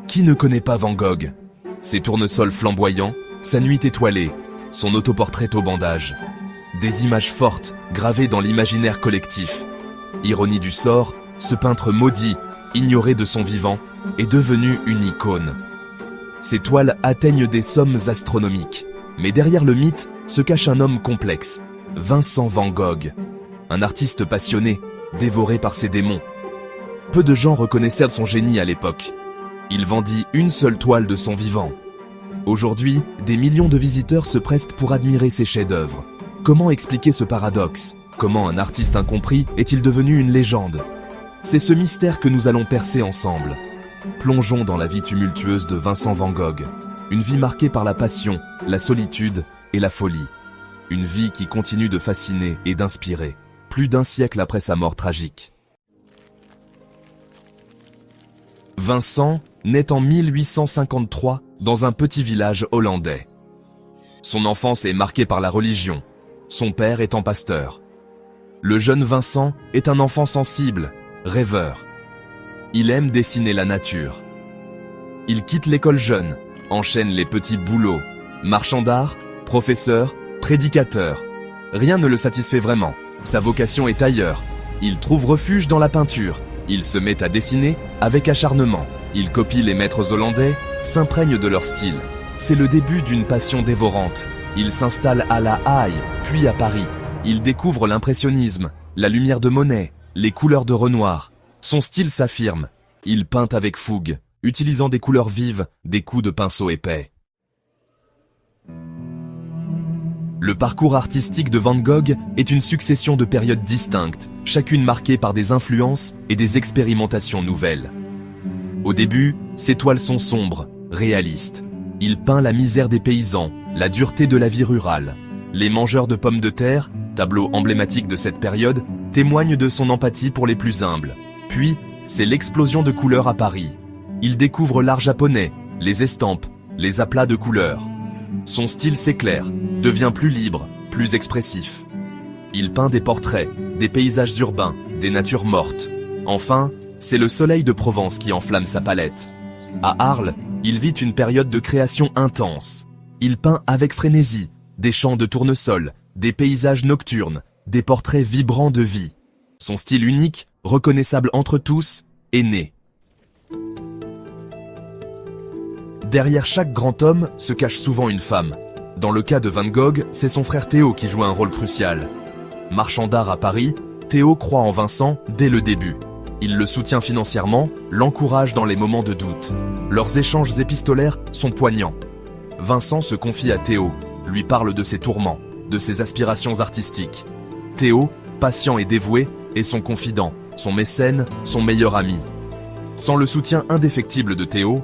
Qui ne connaît pas Van Gogh? Ses tournesols flamboyants, sa nuit étoilée, son autoportrait au bandage. Des images fortes, gravées dans l'imaginaire collectif. Ironie du sort, ce peintre maudit, ignoré de son vivant, est devenu une icône. Ses toiles atteignent des sommes astronomiques. Mais derrière le mythe se cache un homme complexe, Vincent Van Gogh. Un artiste passionné, dévoré par ses démons. Peu de gens reconnaissèrent son génie à l'époque. Il vendit une seule toile de son vivant. Aujourd'hui, des millions de visiteurs se pressent pour admirer ses chefs-d'œuvre. Comment expliquer ce paradoxe? Comment un artiste incompris est-il devenu une légende? C'est ce mystère que nous allons percer ensemble. Plongeons dans la vie tumultueuse de Vincent Van Gogh. Une vie marquée par la passion, la solitude et la folie. Une vie qui continue de fasciner et d'inspirer, plus d'un siècle après sa mort tragique. Vincent naît en 1853 dans un petit village hollandais. Son enfance est marquée par la religion, son père étant pasteur. Le jeune Vincent est un enfant sensible, rêveur. Il aime dessiner la nature. Il quitte l'école jeune, enchaîne les petits boulots, marchand d'art, professeur, prédicateur. Rien ne le satisfait vraiment. Sa vocation est ailleurs. Il trouve refuge dans la peinture. Il se met à dessiner avec acharnement. Il copie les maîtres hollandais, s'imprègne de leur style. C'est le début d'une passion dévorante. Il s'installe à La Haye, puis à Paris. Il découvre l'impressionnisme, la lumière de Monet, les couleurs de Renoir. Son style s'affirme. Il peint avec fougue, utilisant des couleurs vives, des coups de pinceau épais. Le parcours artistique de Van Gogh est une succession de périodes distinctes, chacune marquée par des influences et des expérimentations nouvelles. Au début, ses toiles sont sombres, réalistes. Il peint la misère des paysans, la dureté de la vie rurale. Les mangeurs de pommes de terre, tableau emblématique de cette période, témoignent de son empathie pour les plus humbles. Puis, c'est l'explosion de couleurs à Paris. Il découvre l'art japonais, les estampes, les aplats de couleurs. Son style s'éclaire, devient plus libre, plus expressif. Il peint des portraits, des paysages urbains, des natures mortes. Enfin, c'est le soleil de Provence qui enflamme sa palette. À Arles, il vit une période de création intense. Il peint avec frénésie, des champs de tournesol, des paysages nocturnes, des portraits vibrants de vie. Son style unique, reconnaissable entre tous, est né. Derrière chaque grand homme se cache souvent une femme. Dans le cas de Van Gogh, c'est son frère Théo qui joue un rôle crucial. Marchand d'art à Paris, Théo croit en Vincent dès le début. Il le soutient financièrement, l'encourage dans les moments de doute. Leurs échanges épistolaires sont poignants. Vincent se confie à Théo, lui parle de ses tourments, de ses aspirations artistiques. Théo, patient et dévoué, est son confident, son mécène, son meilleur ami. Sans le soutien indéfectible de Théo,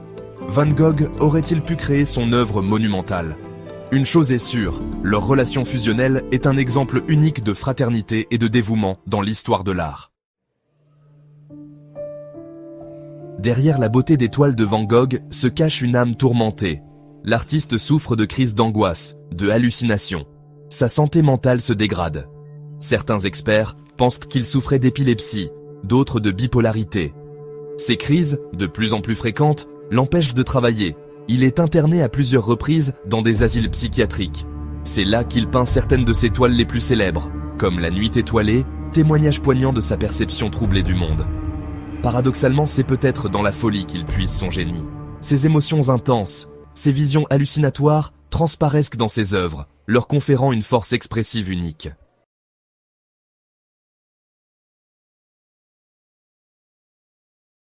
Van Gogh aurait-il pu créer son œuvre monumentale? Une chose est sûre, leur relation fusionnelle est un exemple unique de fraternité et de dévouement dans l'histoire de l'art. Derrière la beauté des toiles de Van Gogh se cache une âme tourmentée. L'artiste souffre de crises d'angoisse, de hallucinations. Sa santé mentale se dégrade. Certains experts pensent qu'il souffrait d'épilepsie, d'autres de bipolarité. Ces crises, de plus en plus fréquentes, l'empêchent de travailler. Il est interné à plusieurs reprises dans des asiles psychiatriques. C'est là qu'il peint certaines de ses toiles les plus célèbres, comme La Nuit étoilée, témoignage poignant de sa perception troublée du monde. Paradoxalement, c'est peut-être dans la folie qu'il puise son génie. Ses émotions intenses, ses visions hallucinatoires transparaissent dans ses œuvres, leur conférant une force expressive unique.